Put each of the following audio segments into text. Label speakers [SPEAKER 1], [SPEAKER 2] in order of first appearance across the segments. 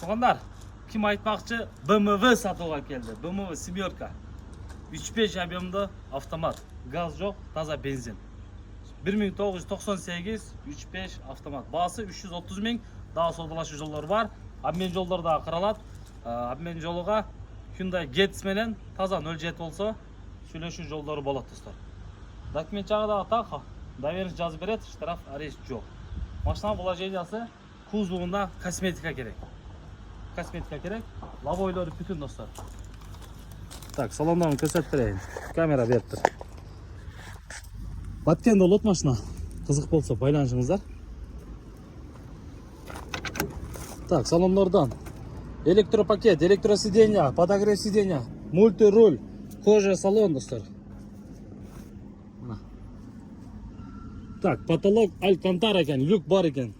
[SPEAKER 1] Туғандар, kim айтмақшы BMW сатып алып келді. BMW семерка. 3.5 объемды автомат. Газ жоқ, таза бензин. 1998 3.5 автомат. Басы 330 000. Daha саудалашу жолдары бар. Обмен жолдары да қаралады. Обмен жолыға Hyundai Getz менен таза 07 болса, сүйлөшүү жолдары болады достар. Документ жағы да так, доверенность жазып берет, штраф, арест жоқ. Машина вложениясы кузовында косметика керек. Лобойлары бүтін достар. Так, салондарын көрсетіп берейін. Камера беріп тұр. Баткенде олот машина. Қызық болса байланышыңыздар. Так, салондардан электропакет, электросиденья, подогрев сиденья, мультируль, кожа салон достар. Так, потолок алькантара екен, люк бар екен.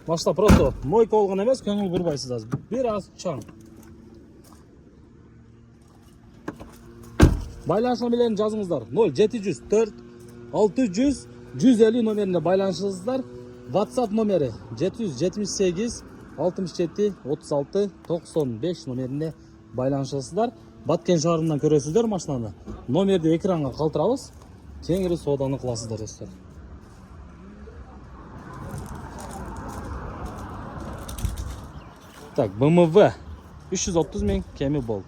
[SPEAKER 1] Машина просто мойка болған емес, көңіл бұрбайсыз аз. Bir аз чаң. Байланыш номерлерін жазыңыздар. 0704 600 150 номеріне байланышыңыздар. WhatsApp номері 778 67 36 95 номеріне байланышыңыздар. Баткен шаарынан көресіздер машинаны. Номерді экранға қалтырабыз. Кеңірі соданы қыласыздар достар. Так, BMW 330 000 кеми бол.